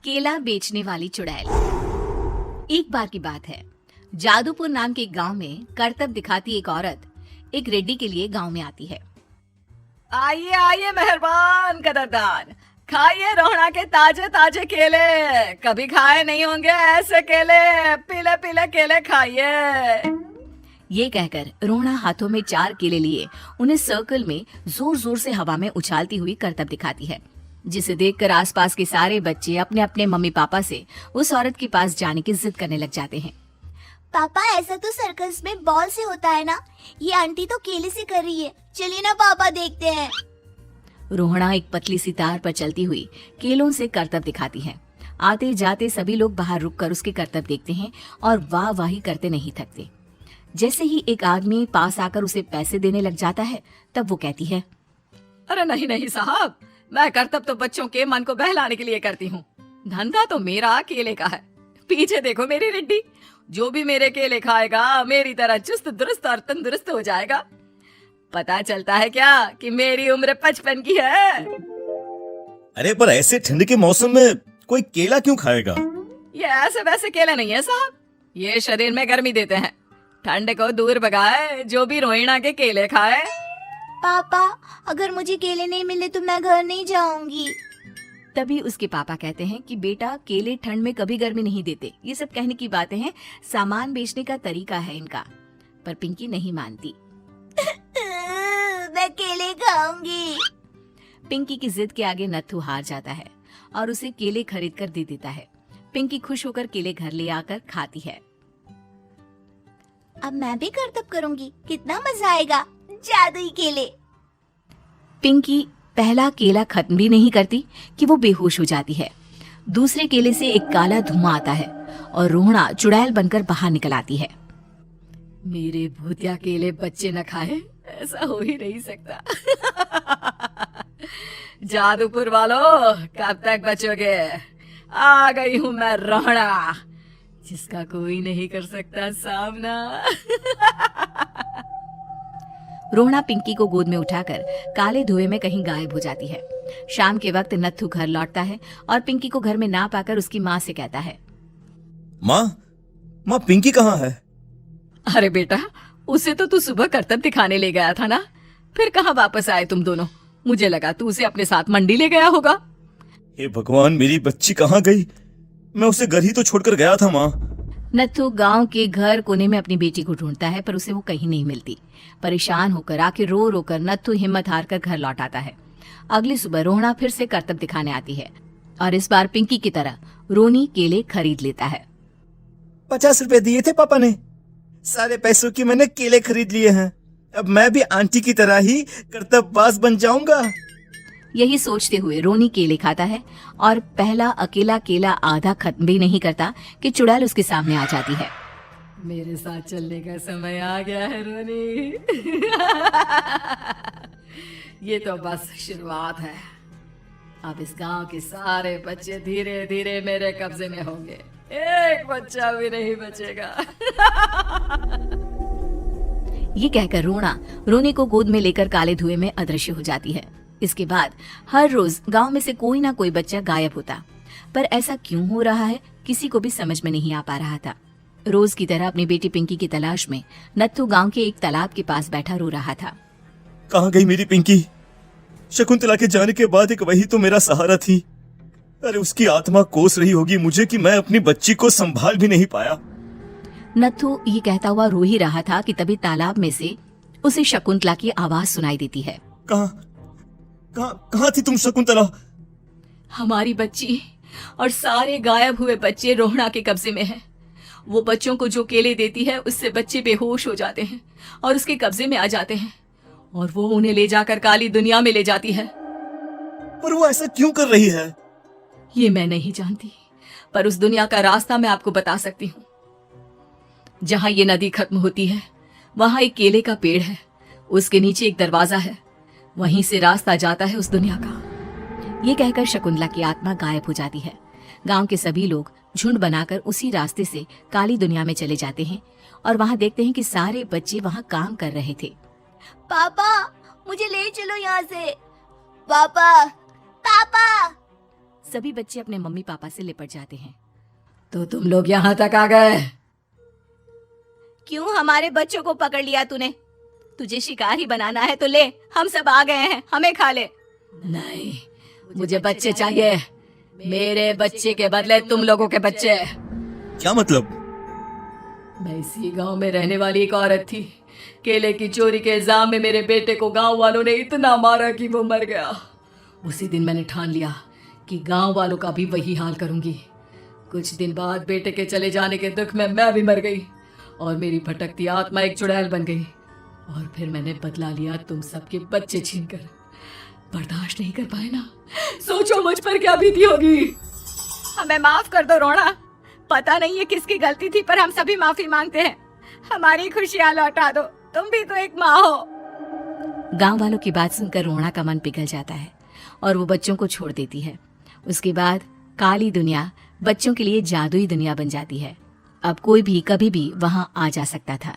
केला बेचने वाली चुड़ैल। एक बार की बात है, जादूपुर नाम के एक गांव में करतब दिखाती एक औरत एक रेड्डी के लिए गांव में आती है। आइए आइए मेहरबान कदरदान, खाइए रोहना के ताजे ताजे केले। कभी खाए नहीं होंगे ऐसे केले, पीले पीले केले खाइए। ये कहकर रोहना हाथों में 4 केले लिए उन्हें सर्कल में जोर जोर से हवा में उछालती हुई करतब दिखाती है, जिसे देखकर आसपास के सारे बच्चे अपने अपने मम्मी पापा से उस औरत के पास जाने की जिद करने लग जाते हैं। पापा, ऐसा तो सर्कस में बॉल से होता है ना, ये आंटी तो केले से कर रही है। चलिए ना पापा, देखते हैं। रोहना एक पतली सी तार पर चलती हुई केलों से करतब दिखाती है। आते जाते सभी लोग बाहर रुककर उसके करतब देखते हैं और वाह वाही करते नहीं थकते। जैसे ही एक आदमी पास आकर उसे पैसे देने लग जाता है, तब वो कहती है, अरे नहीं नहीं साहब, मैं करतब तो बच्चों के मन को बहलाने के लिए करती हूँ। धंधा तो मेरा केले का है। पीछे देखो मेरी रिड्डी, जो भी मेरे केले खाएगा मेरी तरह चुस्त दुरुस्त और तंदुरुस्त हो जाएगा। पता चलता है क्या कि मेरी उम्र 55 की है। अरे पर ऐसे ठंड के मौसम में कोई केला क्यों खाएगा? ये ऐसे वैसे केले नहीं है साहब, ये शरीर में गर्मी देते हैं, ठंड को दूर भगाए। जो भी रोहिणा के केले खाए। पापा, अगर मुझे केले नहीं मिले तो मैं घर नहीं जाऊंगी। तभी उसके पापा कहते हैं कि बेटा, केले ठंड में कभी गर्मी नहीं देते। ये सब कहने की बातें हैं, सामान बेचने का तरीका है इनका। पर पिंकी नहीं मानती। मैं केले खाऊंगी। पिंकी की जिद के आगे नत्थू हार जाता है और उसे केले खरीद कर दे देता है। पिंकी खुश होकर केले घर ले आकर खाती है। अब मैं भी करतब करूंगी, कितना मजा आएगा। जादुई केले। पिंकी पहला केला खत्म भी नहीं करती कि वो बेहोश हो जाती है। दूसरे केले से एक काला धुआं आता है और रोहना चुड़ैल बनकर बाहर निकल आती है। मेरे भूतिया केले बच्चे न खाए, ऐसा हो ही नहीं सकता। जादूपुर वालों, कब तक बचोगे? आ गई हूँ मैं रोहना, जिसका कोई नहीं कर सकता सामना। रोहना पिंकी को गोद में उठाकर काले धुएं में कहीं गायब हो जाती है। शाम के वक्त नत्थू घर लौटता है और पिंकी को घर में ना पाकर उसकी माँ से कहता है, माँ पिंकी कहाँ है? अरे बेटा, उसे तो तू सुबह करतब दिखाने ले गया था ना, फिर कहाँ वापस आए तुम दोनों? मुझे लगा तू उसे अपने साथ मंडी ले गया होगा। हे भगवान, मेरी बच्ची कहाँ गई? मैं उसे घर ही तो छोड़कर गया था माँ। नत्थू गांव के घर कोने में अपनी बेटी को ढूंढता है, पर उसे वो कहीं नहीं मिलती। परेशान होकर आखिर रो रो कर नत्थू हिम्मत हार कर घर लौट आता है। अगली सुबह रोहना फिर से करतब दिखाने आती है और इस बार पिंकी की तरह रोनी केले खरीद लेता है। 50 रुपए दिए थे पापा ने, सारे पैसों की मैंने केले खरीद लिए हैं। अब मैं भी आंटी की तरह ही करतबबाज बन जाऊंगा। यही सोचते हुए रोनी केले खाता है और पहला अकेला केला आधा खत्म भी नहीं करता कि चुड़ैल उसके सामने आ जाती है। मेरे साथ चलने का समय आ गया है रोनी। ये तो बस शुरुआत है। अब इस गांव के सारे बच्चे धीरे धीरे मेरे कब्जे में होंगे, एक बच्चा भी नहीं बचेगा। ये कहकर रोनी को गोद में लेकर काले धुएं में अदृश्य हो जाती है। इसके बाद हर रोज गांव में से कोई ना कोई बच्चा गायब होता, पर ऐसा क्यों हो रहा है किसी को भी समझ में नहीं आ पा रहा था। रोज की तरह अपनी बेटी पिंकी की तलाश में नत्थू गांव के एक तालाब के पास बैठा रो रहा था। कहाँ गई मेरी पिंकी? शकुंतला के जाने के बाद एक वही तो मेरा सहारा थी। अरे उसकी आत्मा कोस रही होगी मुझे कि मैं अपनी बच्ची को संभाल भी नहीं पाया। नत्थू ये कहता हुआ रो ही रहा था कि तभी तालाब में से उसे शकुंतला की आवाज सुनाई देती है। कहाँ थी तुम शकुंतला? हमारी बच्ची और सारे गायब हुए बच्चे रोहना के कब्जे में हैं। वो बच्चों को जो केले देती है उससे बच्चे बेहोश हो जाते हैं और उसके कब्जे में आ जाते हैं और वो उन्हें ले जाकर काली दुनिया में ले जाती है। पर वो ऐसा क्यों कर रही है? ये मैं नहीं जानती, पर उस दुनिया का रास्ता मैं आपको बता सकती हूँ। जहाँ ये नदी खत्म होती है वहाँ एक केले का पेड़ है, उसके नीचे एक दरवाजा है, वहीं से रास्ता जाता है उस दुनिया का। ये कहकर शकुंतला की आत्मा गायब हो जाती है। गांव के सभी लोग झुंड बनाकर उसी रास्ते से काली दुनिया में चले जाते हैं और वहाँ देखते हैं कि सारे बच्चे वहाँ काम कर रहे थे। पापा, मुझे ले चलो यहाँ से। पापा, पापा। सभी बच्चे अपने मम्मी पापा से लिपट जाते हैं। तो तुम लोग यहाँ तक आ गए? क्यों हमारे बच्चों को पकड़ लिया तूने? तुझे शिकार ही बनाना है तो ले, हम सब आ गए हैं, हमें खा ले। नहीं, मुझे बच्चे चाहिए। मेरे बच्चे के बदले तुम लोगों के बच्चे। क्या मतलब? मैं इसी गांव में रहने वाली एक औरत थी। केले की चोरी के इल्जाम में मेरे बेटे को गांव वालों ने इतना मारा कि वो मर गया। उसी दिन मैंने ठान लिया कि गांव वालों का भी वही हाल करूंगी। कुछ दिन बाद बेटे के चले जाने के दुख में मैं भी मर गई और मेरी भटकती आत्मा एक चुड़ैल बन गई। और फिर मैंने बदला लिया तुम सबके बच्चे छीनकर। बर्दाश्त नहीं कर पाए ना? सोचो मुझ पर क्या बीती होगी। हमें माफ कर दो रोना। पता नहीं है किसकी गलती थी, पर हम सभी माफी मांगते हैं। हमारी खुशियां लौटा दो, तुम भी तो एक माँ हो। गांव वालों की बात सुनकर रोना का मन पिघल जाता है और वो बच्चों को छोड़ देती है। उसके बाद काली दुनिया बच्चों के लिए जादुई दुनिया बन जाती है। अब कोई भी कभी भी वहां आ जा सकता था।